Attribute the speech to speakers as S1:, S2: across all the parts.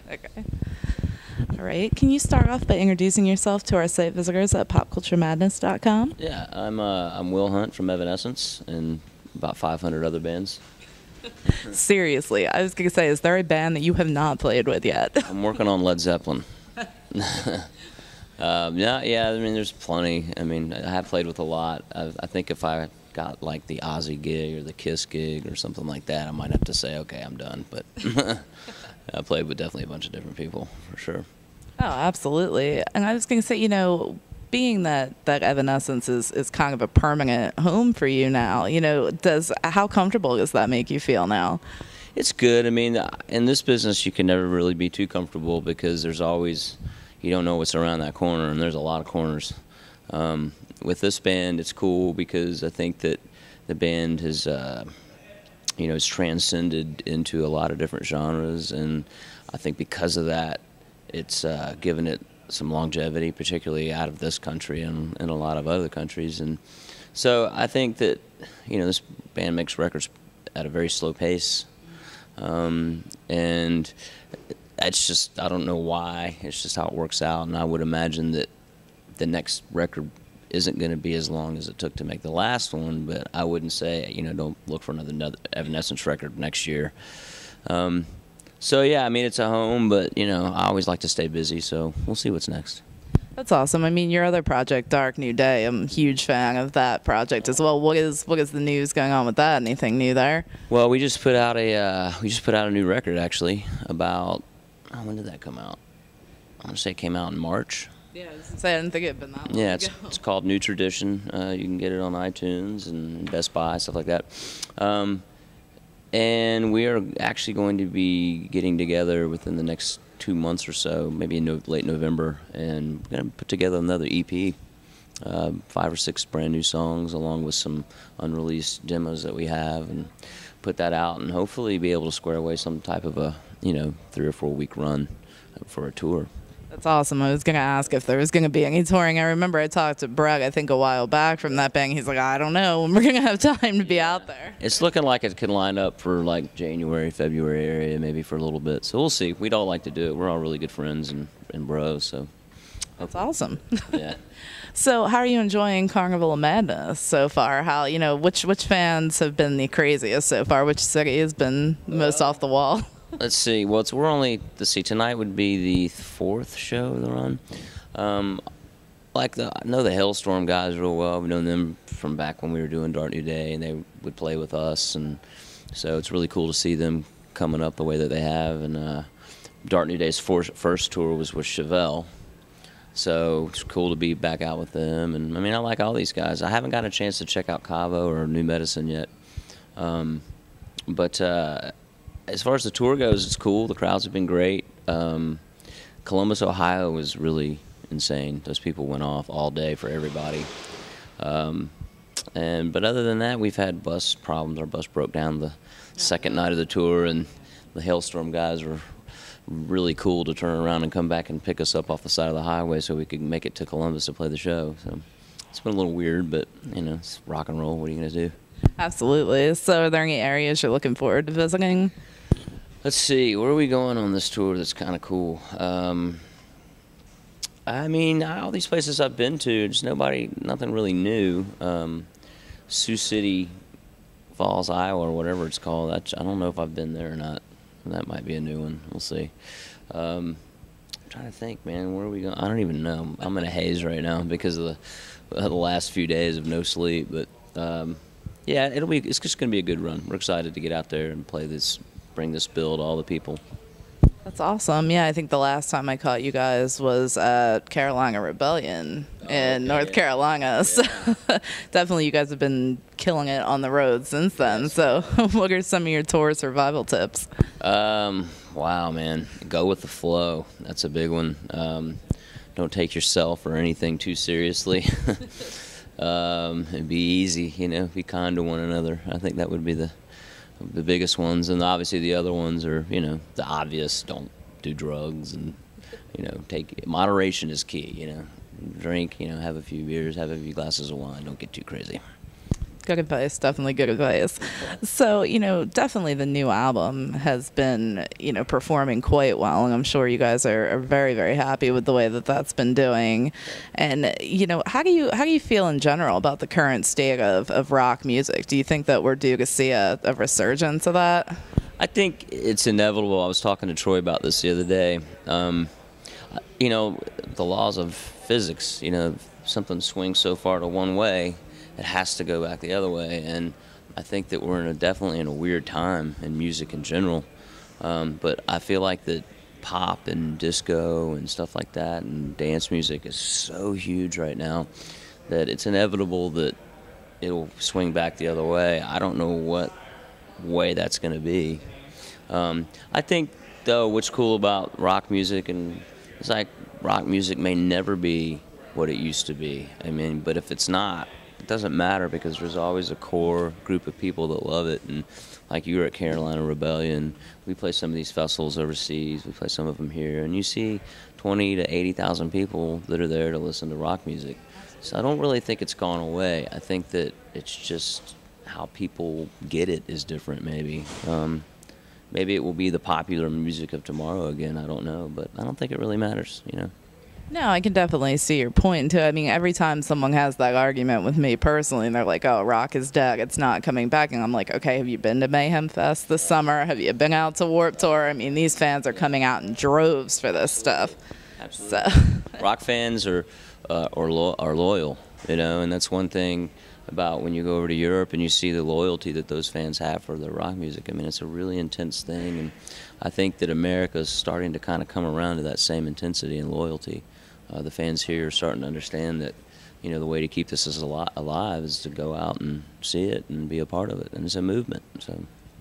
S1: Okay. All right. Can you start off by introducing yourself to our site visitors at popculturemadness.com?
S2: Yeah, I'm Will Hunt from Evanescence and about 500 other bands.
S1: Seriously, I was going to say, is there a band that you have not played with yet?
S2: I'm working on Led Zeppelin. Yeah. I mean, there's plenty. I mean, I have played with a lot. I think if I got like the Ozzy gig or the Kiss gig or something like that, I might have to say, okay, I'm done. But I played with definitely a bunch of different people for sure.
S1: Oh, absolutely. And I was going to say, being that Evanescence is kind of a permanent home for you now, how comfortable does that make you feel now?
S2: It's good. I mean, in this business, you can never really be too comfortable because there's always, you don't know what's around that corner, and there's a lot of corners. With this band, it's cool because I think that the band has, it's transcended into a lot of different genres, and I think because of that, it's given it some longevity, particularly out of this country and a lot of other countries. And so I think that, this band makes records at a very slow pace. And it's just, I don't know why, it's just how it works out. And I would imagine that the next record isn't going to be as long as it took to make the last one, but I wouldn't say, don't look for another Evanescence record next year. So yeah, I mean, it's a home, but I always like to stay busy, so we'll see what's next.
S1: That's awesome. I mean, your other project, Dark New Day, I'm a huge fan of that project as well. What is the news going on with that? Anything new there?
S2: Well, we just put out a new record actually. About when did that come out? I want to say it came out in March.
S1: Yeah, I was gonna say I didn't think it had been that long
S2: Yeah,
S1: ago.
S2: it's called New Tradition. You can get it on iTunes and Best Buy, stuff like that. And we are actually going to be getting together within the next 2 months or so, maybe in late November, and we're going to put together another EP, 5 or 6 brand new songs, along with some unreleased demos that we have, and put that out, and hopefully be able to square away some type of a 3 or 4 week run for a tour.
S1: That's awesome. I was going to ask if there was going to be any touring. I remember I talked to Brett, I think, a while back from that band. He's like, I don't know when we're going to have time to be out there.
S2: It's looking like it could line up for like January, February area, maybe for a little bit. So we'll see. We'd all like to do it. We're all really good friends and bros. So
S1: that's awesome.
S2: Yeah.
S1: So how are you enjoying Carnival of Madness so far? How, which fans have been the craziest so far? Which city has been the most off the wall?
S2: Let's see. Well, tonight would be the 4th show of the run. I know the Hailstorm guys real well. I've known them from back when we were doing Dark New Day, and they would play with us, and so it's really cool to see them coming up the way that they have. And Dark New Day's first tour was with Chevelle, so it's cool to be back out with them. And I mean, I like all these guys. I haven't gotten a chance to check out Cavo or New Medicine yet, but as far as the tour goes, it's cool. The crowds have been great. Columbus, Ohio was really insane. Those people went off all day for everybody. But other than that, we've had bus problems. Our bus broke down the second night of the tour, and the Hailstorm guys were really cool to turn around and come back and pick us up off the side of the highway so we could make it to Columbus to play the show. So it's been a little weird, but it's rock and roll. What are you going to do?
S1: Absolutely. So are there any areas you're looking forward to visiting?
S2: Let's see, where are we going on this tour that's kind of cool? I mean, all these places I've been to, just nothing really new. Sioux City Falls, Iowa, or whatever it's called. I don't know if I've been there or not. That might be a new one. We'll see. I'm trying to think, man, where are we going? I don't even know. I'm in a haze right now because of the last few days of no sleep. But yeah, it's just going to be a good run. We're excited to get out there and bring this bill to all the people.
S1: That's awesome. Yeah, I think the last time I caught you guys was at Carolina Rebellion in North Carolina. So definitely you guys have been killing it on the road since then. Yes. So what are some of your tour survival tips?
S2: Wow, man. Go with the flow. That's a big one. Don't take yourself or anything too seriously. And be easy, be kind to one another. I think that would be the biggest ones, and obviously the other ones are, the obvious. Don't do drugs, and moderation is key. Drink, have a few beers, have a few glasses of wine. Don't get too crazy.
S1: Good advice, definitely good advice. So, definitely the new album has been, performing quite well, and I'm sure you guys are very, very happy with the way that that's been doing. And, how do you feel in general about the current state of rock music? Do you think that we're due to see a resurgence of that?
S2: I think it's inevitable. I was talking to Troy about this the other day. The laws of physics, if something swings so far to one way, it has to go back the other way. And I think that we're definitely in a weird time in music in general. But I feel like that pop and disco and stuff like that and dance music is so huge right now that it's inevitable that it'll swing back the other way. I don't know what way that's going to be. I think, though, what's cool about rock music and it's like rock music may never be what it used to be. But if it's not, it doesn't matter because there's always a core group of people that love it. And like you were at Carolina Rebellion, we play some of these festivals overseas, we play some of them here, and you see 20 to 80,000 people that are there to listen to rock music. So I don't really think it's gone away. I think that it's just how people get it is different maybe. Maybe it will be the popular music of tomorrow again, I don't know, but I don't think it really matters,
S1: No, I can definitely see your point too. Every time someone has that argument with me personally, and they're like, "Oh, rock is dead; it's not coming back," and I'm like, "Okay, have you been to Mayhem Fest this summer? Have you been out to Warped Tour? These fans are coming out in droves for this stuff."
S2: Absolutely. So. Rock fans are loyal, and that's one thing about when you go over to Europe and you see the loyalty that those fans have for their rock music. It's a really intense thing, and I think that America is starting to kind of come around to that same intensity and loyalty. The fans here are starting to understand that, the way to keep this alive is to go out and see it and be a part of it, and it's a movement. So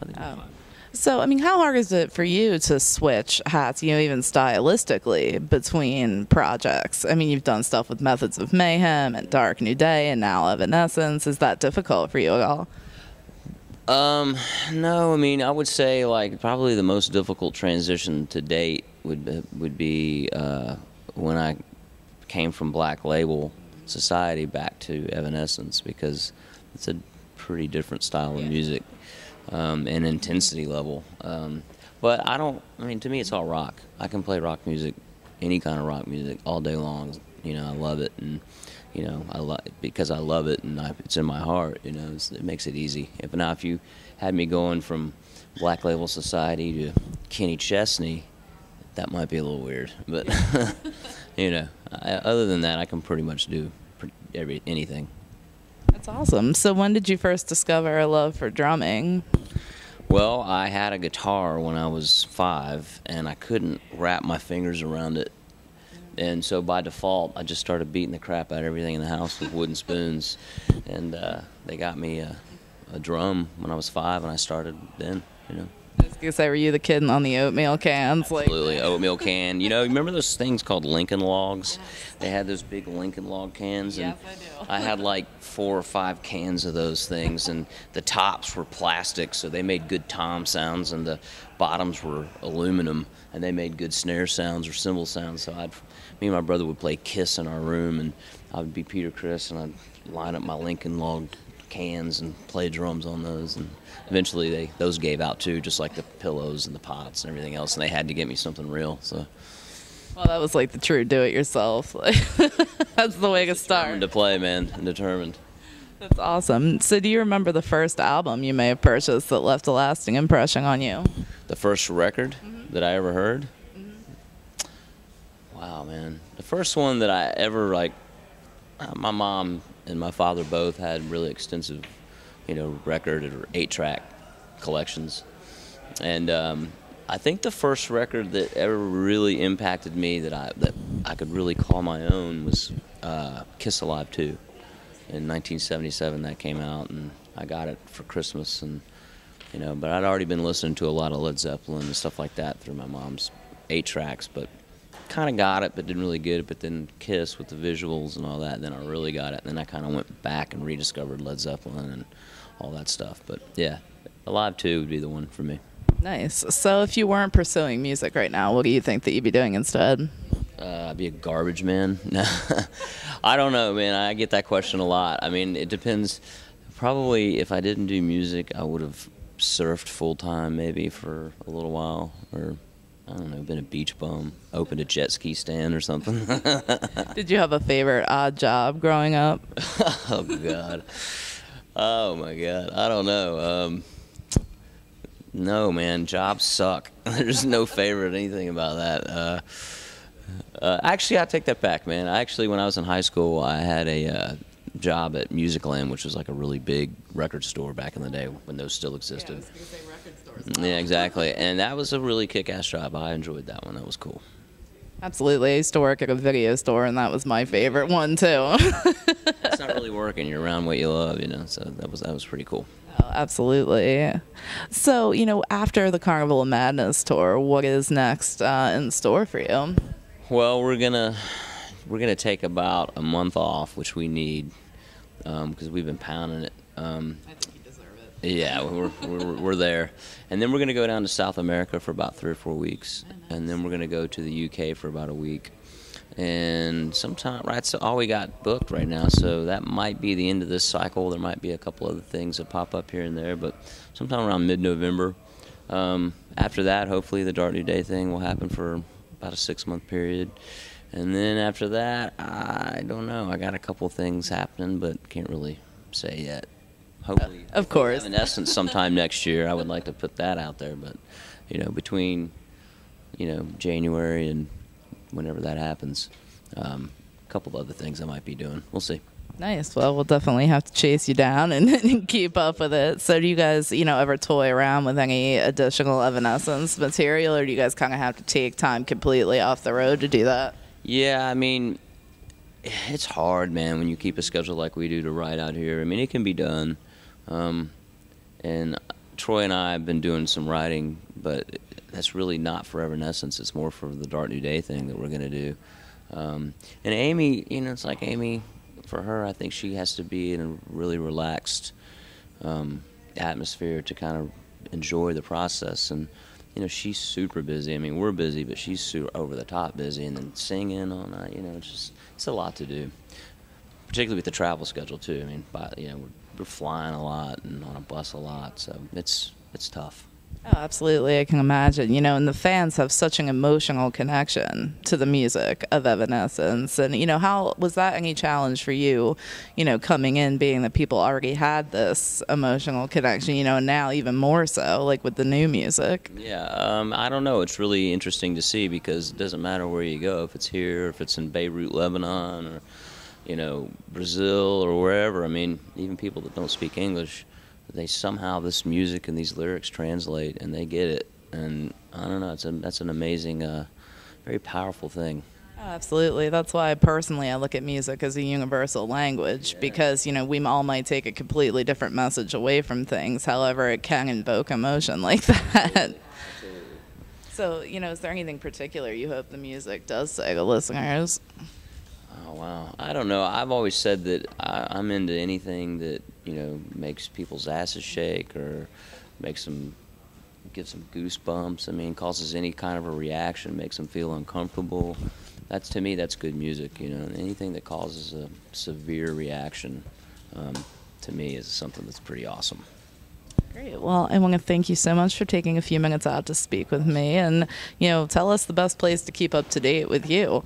S2: I think it's fine.
S1: So, how hard is it for you to switch hats, even stylistically, between projects? You've done stuff with Methods of Mayhem and Dark New Day and now Evanescence. Is that difficult for you at all?
S2: No, I would say probably the most difficult transition to date would be when I came from Black Label Society back to Evanescence, because it's a pretty different style of music. And intensity level. But to me it's all rock. I can play rock music, any kind of rock music, all day long. I love it, and, because I love it and it's in my heart, it makes it easy. If you had me going from Black Label Society to Kenny Chesney, that might be a little weird. But, other than that, I can pretty much do anything.
S1: That's awesome. So when did you first discover a love for drumming?
S2: Well, I had a guitar when I was 5, and I couldn't wrap my fingers around it. And so by default, I just started beating the crap out of everything in the house with wooden spoons. And they got me a drum when I was 5, and I started then,
S1: I was going to say, were you the kid on the oatmeal cans?
S2: Absolutely, oatmeal can. Remember those things called Lincoln Logs? Yes. They had those big Lincoln Log cans. And
S1: yes, I do.
S2: I had 4 or 5 cans of those things, and the tops were plastic, so they made good tom sounds, and the bottoms were aluminum, and they made good snare sounds or cymbal sounds. So me and my brother would play Kiss in our room, and I would be Peter Criss, and I'd line up my Lincoln Log cans and play drums on those, and eventually those gave out too, just like the pillows and the pots and everything else, and they had to get me something real. So,
S1: well, that was the true do-it-yourself. That's the way to start.
S2: Determined to play, man. I'm determined.
S1: That's awesome. So, do you remember the first album you may have purchased that left a lasting impression on you?
S2: The first record that I ever heard? Wow, man. The first one that I ever my mom and my father both had really extensive, record or 8-track collections. And I think the first record that ever really impacted me that I could really call my own was Kiss Alive 2. In 1977 that came out, and I got it for Christmas, and but I'd already been listening to a lot of Led Zeppelin and stuff like that through my mom's 8-tracks, but kind of got it, but didn't really get it. But then Kiss with the visuals and all that, and then I really got it. And then I kind of went back and rediscovered Led Zeppelin and all that stuff. But yeah, Alive 2 would be the one for me.
S1: Nice. So if you weren't pursuing music right now, what do you think that you'd be doing instead?
S2: I'd be a garbage man. I don't know, man. I get that question a lot. It depends. Probably if I didn't do music, I would have surfed full time maybe for a little while, or I don't know, been a beach bum, opened a jet ski stand or something.
S1: Did you have a favorite odd job growing up?
S2: Oh God. Oh my God. I don't know. No, man, jobs suck. There's no favorite anything about that. Actually, I take that back, man. When I was in high school, I had a job at Musicland, which was like a really big record store back in the day when those still existed.
S1: Yeah, I was going to say record stores.
S2: Yeah, exactly. And that was a really kick-ass job. I enjoyed that one. That was cool.
S1: Absolutely. I used to work at a video store, and that was my favorite one, too.
S2: It's not really working. You're around what you love, so that was pretty cool.
S1: Oh, absolutely. So, after the Carnival of Madness tour, what is next in store for you?
S2: Well, we're gonna take about a month off, which we need because we've been pounding it.
S1: I think you deserve it.
S2: Yeah, we're there, and then we're gonna go down to South America for about 3 or 4 weeks, and then we're gonna go to the UK for about a week, and sometime so all we got booked right now. So that might be the end of this cycle. There might be a couple other things that pop up here and there, but sometime around mid-November. After that, hopefully the Dark New Day thing will happen for about a 6-month period. And then after that, I don't know. I got a couple things happening, but can't really say yet. Hopefully,
S1: of course.
S2: Evanescence sometime next year. I would like to put that out there, but between January and whenever that happens, a couple of other things I might be doing. We'll see.
S1: Nice. Well, we'll definitely have to chase you down and keep up with it. So do you guys, ever toy around with any additional Evanescence material, or do you guys kind of have to take time completely off the road to do that?
S2: Yeah, I mean, it's hard, man, when you keep a schedule like we do to write out here. I mean, it can be done. And Troy and I have been doing some writing, but that's really not for Evanescence. It's more for the Dark New Day thing that we're going to do. And Amy, it's like Amy, for her, I think she has to be in a really relaxed atmosphere to kind of enjoy the process. And she's super busy. I mean, we're busy, but she's super over the top busy, and then singing all night. It's a lot to do, particularly with the travel schedule too. I mean, we're flying a lot and on a bus a lot, so it's tough.
S1: Oh, absolutely. I can imagine, and the fans have such an emotional connection to the music of Evanescence. And, how was that any challenge for you, coming in, being that people already had this emotional connection, and now even more so, like with the new music?
S2: Yeah, I don't know. It's really interesting to see because it doesn't matter where you go, if it's here, if it's in Beirut, Lebanon, or, Brazil or wherever. I mean, even people that don't speak English, they somehow, this music and these lyrics translate and they get it. And I don't know, that's an amazing, very powerful thing.
S1: Oh, absolutely. That's why personally I look at music as a universal language, because, we all might take a completely different message away from things. However, it can invoke emotion like that.
S2: Absolutely.
S1: So, is there anything particular you hope the music does say to listeners?
S2: Oh, wow. I don't know. I've always said that I'm into anything that, makes people's asses shake or makes them give some goosebumps. I mean, causes any kind of a reaction, makes them feel uncomfortable. To me, that's good music, Anything that causes a severe reaction, to me, is something that's pretty awesome.
S1: Great. Well, I want to thank you so much for taking a few minutes out to speak with me, and tell us the best place to keep up to date with you.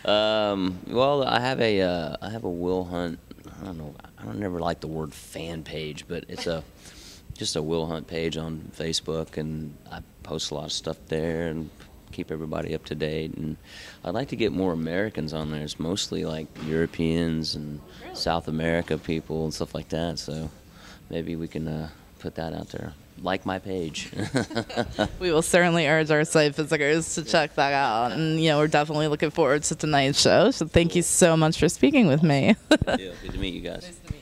S2: Well, I have a Will Hunt. I don't know. I don't never like the word fan page, but it's just a Will Hunt page on Facebook, and I post a lot of stuff there and keep everybody up to date. And I'd like to get more Americans on there. It's mostly like Europeans and South America people and stuff like that. So maybe we can put that out there. Like my page.
S1: We will certainly urge our site visitors to check that out. And, we're definitely looking forward to tonight's show. So thank you so much for speaking with me.
S2: Good to meet you guys.
S1: Nice to meet you.